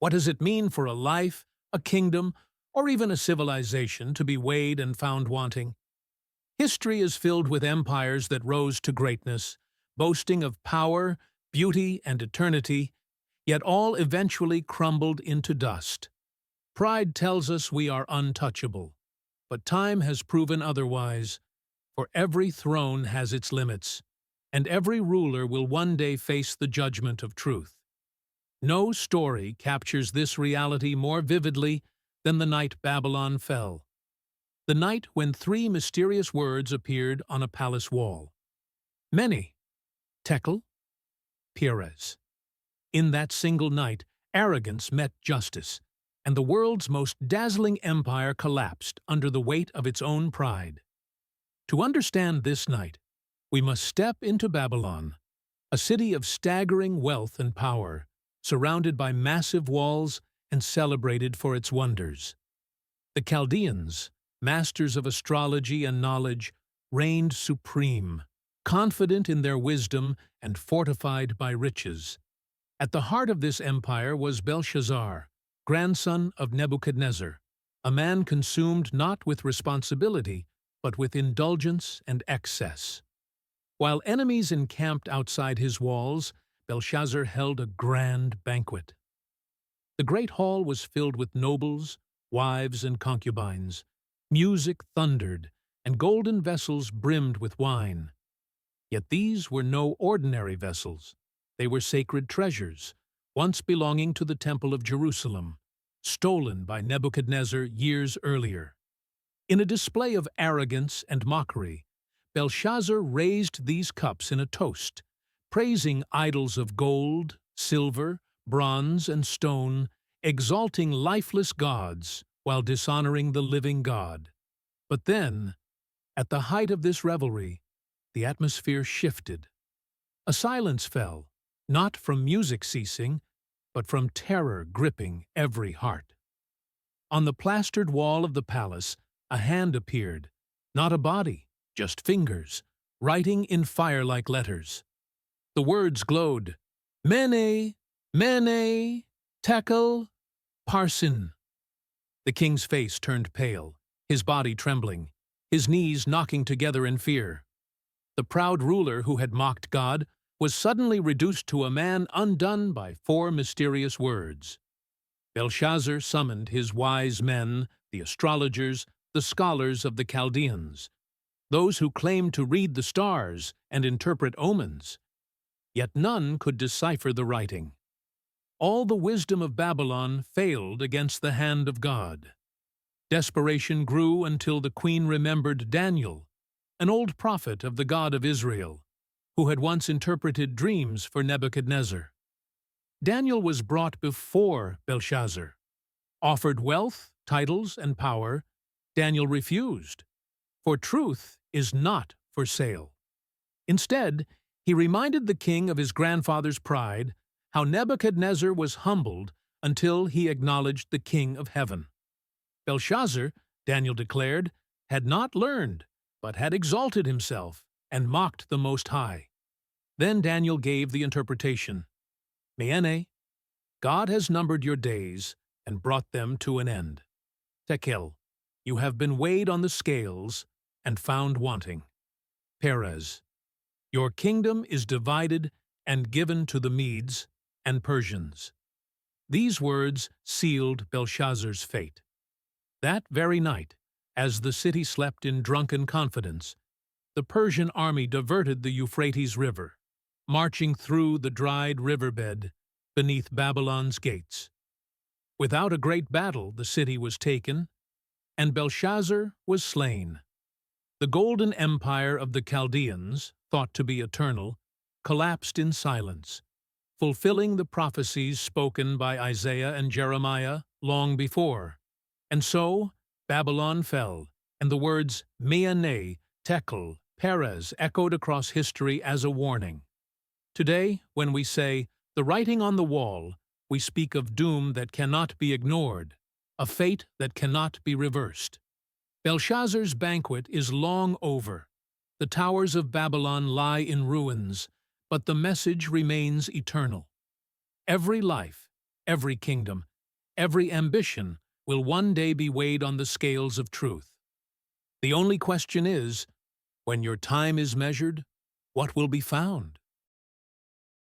What does it mean for a life, a kingdom, or even a civilization to be weighed and found wanting? History is filled with empires that rose to greatness, boasting of power, beauty, and eternity, yet all eventually crumbled into dust. Pride tells us we are untouchable, but time has proven otherwise, for every throne has its limits, and every ruler will one day face the judgment of truth. No story captures this reality more vividly than the night Babylon fell, the night when three mysterious words appeared on a palace wall. Mene, Tekel, Peres. In that single night, arrogance met justice, and the world's most dazzling empire collapsed under the weight of its own pride. To understand this night, we must step into Babylon, a city of staggering wealth and power, surrounded by massive walls and celebrated for its wonders. The Chaldeans, masters of astrology and knowledge, reigned supreme, confident in their wisdom and fortified by riches. At the heart of this empire was Belshazzar, grandson of Nebuchadnezzar, a man consumed not with responsibility, but with indulgence and excess. While enemies encamped outside his walls, Belshazzar held a grand banquet. The great hall was filled with nobles, wives, and concubines. Music thundered, and golden vessels brimmed with wine. Yet these were no ordinary vessels. They were sacred treasures, once belonging to the Temple of Jerusalem, stolen by Nebuchadnezzar years earlier. In a display of arrogance and mockery, Belshazzar raised these cups in a toast, praising idols of gold, silver, bronze, and stone, exalting lifeless gods while dishonoring the living God. But then, at the height of this revelry, the atmosphere shifted. A silence fell, not from music ceasing, but from terror gripping every heart. On the plastered wall of the palace, a hand appeared, not a body, just fingers, writing in fire-like letters. The words glowed, Mene, Mene, Tekel, Parsin. The king's face turned pale, his body trembling, his knees knocking together in fear. The proud ruler who had mocked God was suddenly reduced to a man undone by four mysterious words. Belshazzar summoned his wise men, the astrologers, the scholars of the Chaldeans, those who claimed to read the stars and interpret omens. Yet none could decipher the writing. All the wisdom of Babylon failed against the hand of God. Desperation grew until the queen remembered Daniel, an old prophet of the God of Israel, who had once interpreted dreams for Nebuchadnezzar. Daniel was brought before Belshazzar. Offered wealth, titles, and power, Daniel refused, for truth is not for sale. Instead, he reminded the king of his grandfather's pride, how Nebuchadnezzar was humbled until he acknowledged the King of Heaven. Belshazzar, Daniel declared, had not learned, but had exalted himself and mocked the Most High. Then Daniel gave the interpretation. Mene, God has numbered your days and brought them to an end. Tekel, you have been weighed on the scales and found wanting. Peres, your kingdom is divided and given to the Medes and Persians. These words sealed Belshazzar's fate. That very night, as the city slept in drunken confidence, the Persian army diverted the Euphrates River, marching through the dried riverbed beneath Babylon's gates. Without a great battle, the city was taken, and Belshazzar was slain. The golden empire of the Chaldeans, thought to be eternal, collapsed in silence, fulfilling the prophecies spoken by Isaiah and Jeremiah long before. And so, Babylon fell, and the words Mene, Tekel, Peres echoed across history as a warning. Today, when we say, the writing on the wall, we speak of doom that cannot be ignored, a fate that cannot be reversed. Belshazzar's banquet is long over. The towers of Babylon lie in ruins, but the message remains eternal. Every life, every kingdom, Every ambition will one day be weighed on the scales of truth. The only question is, when your time is measured, what will be found?